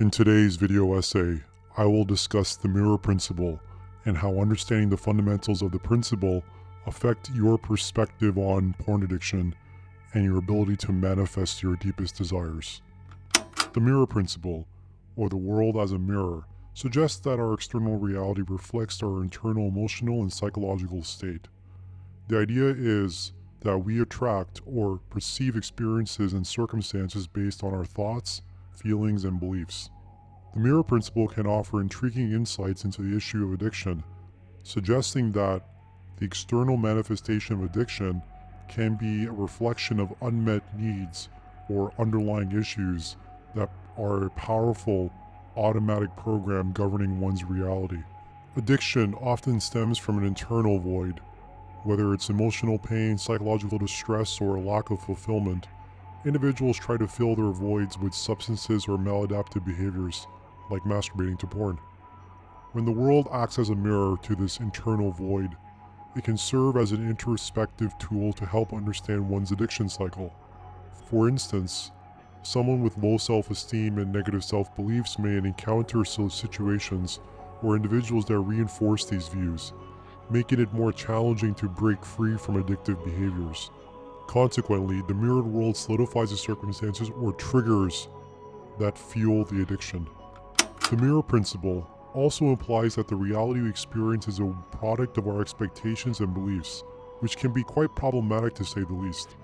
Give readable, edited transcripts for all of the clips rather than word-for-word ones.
In today's video essay, I will discuss the mirror principle and how understanding the fundamentals of the principle affect your perspective on porn addiction and your ability to manifest your deepest desires. The mirror principle, or the world as a mirror, suggests that our external reality reflects our internal emotional and psychological state. The idea is that we attract or perceive experiences and circumstances based on our thoughts, feelings, and beliefs. The mirror principle can offer intriguing insights into the issue of addiction, suggesting that the external manifestation of addiction can be a reflection of unmet needs or underlying issues that are a powerful automatic program governing one's reality. Addiction often stems from an internal void, whether it's emotional pain, psychological distress, or a lack of fulfillment. Individuals try to fill their voids with substances or maladaptive behaviors, like masturbating to porn. When the world acts as a mirror to this internal void, it can serve as an introspective tool to help understand one's addiction cycle. For instance, someone with low self-esteem and negative self-beliefs may encounter situations or individuals that reinforce these views, making it more challenging to break free from addictive behaviors. Consequently, the mirrored world solidifies the circumstances or triggers that fuel the addiction. The mirror principle also implies that the reality we experience is a product of our expectations and beliefs, which can be quite problematic to say the least.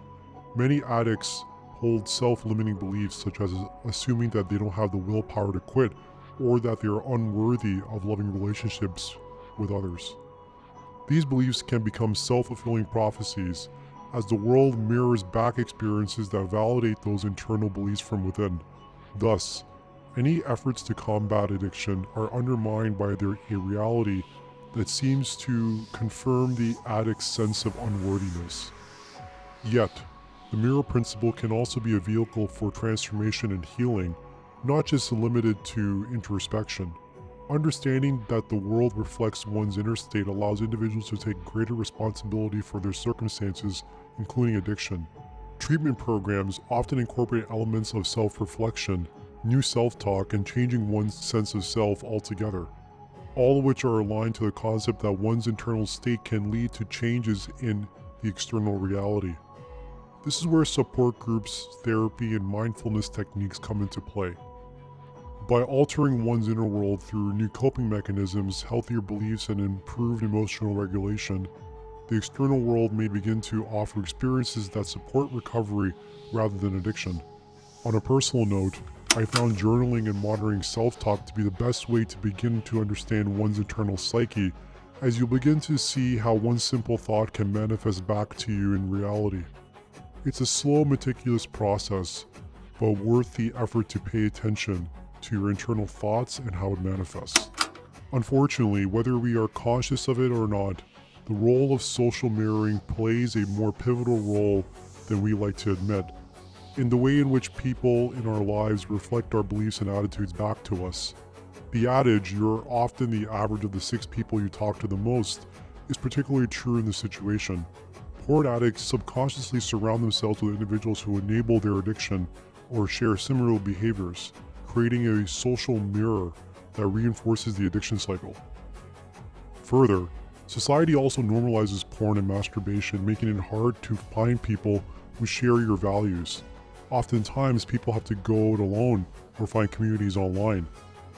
Many addicts hold self-limiting beliefs such as assuming that they don't have the willpower to quit or that they are unworthy of loving relationships with others. These beliefs can become self-fulfilling prophecies as the world mirrors back experiences that validate those internal beliefs from within. Thus, any efforts to combat addiction are undermined by a reality that seems to confirm the addict's sense of unworthiness. Yet, the mirror principle can also be a vehicle for transformation and healing, not just limited to introspection. Understanding that the world reflects one's inner state allows individuals to take greater responsibility for their circumstances, including addiction. Treatment programs often incorporate elements of self-reflection, new self-talk, and changing one's sense of self altogether, all of which are aligned to the concept that one's internal state can lead to changes in the external reality. This is where support groups, therapy, and mindfulness techniques come into play. By altering one's inner world through new coping mechanisms, healthier beliefs, and improved emotional regulation, the external world may begin to offer experiences that support recovery rather than addiction. On a personal note, I found journaling and monitoring self-talk to be the best way to begin to understand one's internal psyche, as you begin to see how one simple thought can manifest back to you in reality. It's a slow, meticulous process, but worth the effort to pay attention to your internal thoughts and how it manifests. Unfortunately, whether we are conscious of it or not, the role of social mirroring plays a more pivotal role than we like to admit, in the way in which people in our lives reflect our beliefs and attitudes back to us. The adage, "you're often the average of the 6 people you talk to the most," is particularly true in this situation. Porn addicts subconsciously surround themselves with individuals who enable their addiction or share similar behaviors, creating a social mirror that reinforces the addiction cycle. Further, society also normalizes porn and masturbation, making it hard to find people who share your values. Oftentimes, people have to go it alone or find communities online.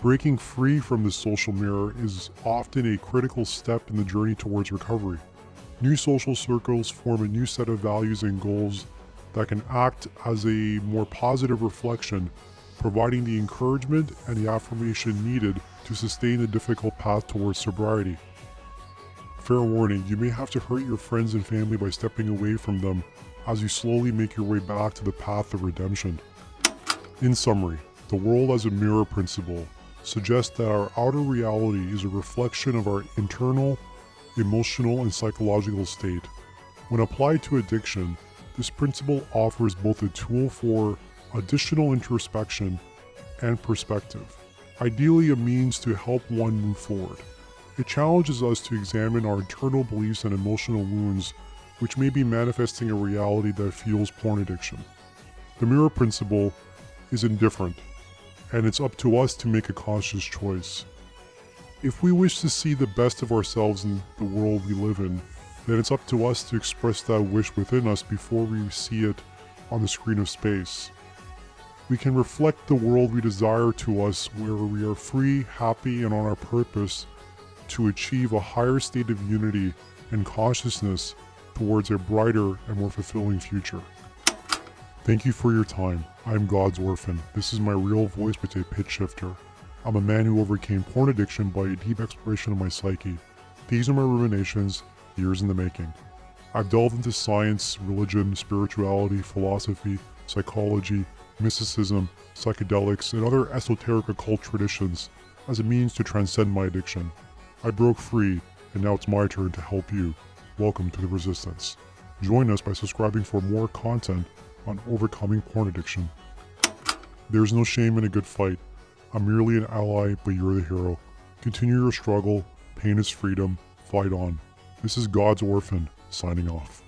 Breaking free from this social mirror is often a critical step in the journey towards recovery. New social circles form a new set of values and goals that can act as a more positive reflection, providing the encouragement and the affirmation needed to sustain the difficult path towards sobriety. Fair warning, you may have to hurt your friends and family by stepping away from them as you slowly make your way back to the path of redemption. In summary, the world as a mirror principle suggests that our outer reality is a reflection of our internal, emotional, and psychological state. When applied to addiction, this principle offers both a tool for additional introspection and perspective, ideally a means to help one move forward. It challenges us to examine our internal beliefs and emotional wounds, which may be manifesting a reality that fuels porn addiction. The mirror principle is indifferent. and it's up to us to make a conscious choice. If we wish to see the best of ourselves in the world we live in, then it's up to us to express that wish within us before we see it on the screen of space. We can reflect the world we desire to us, where we are free, happy, and on our purpose to achieve a higher state of unity and consciousness towards a brighter and more fulfilling future. Thank you for your time. I'm God's orphan. This is my real voice with a pitch shifter. I'm a man who overcame porn addiction by a deep exploration of my psyche. These are my ruminations, years in the making. I've delved into science, religion, spirituality, philosophy, psychology, mysticism, psychedelics, and other esoteric occult traditions as a means to transcend my addiction. I broke free, and now it's my turn to help you. Welcome to the Resistance. Join us by subscribing for more content on overcoming porn addiction. There's no shame in a good fight. I'm merely an ally, but you're the hero. Continue your struggle. Pain is freedom. Fight on. This is God's orphan, signing off.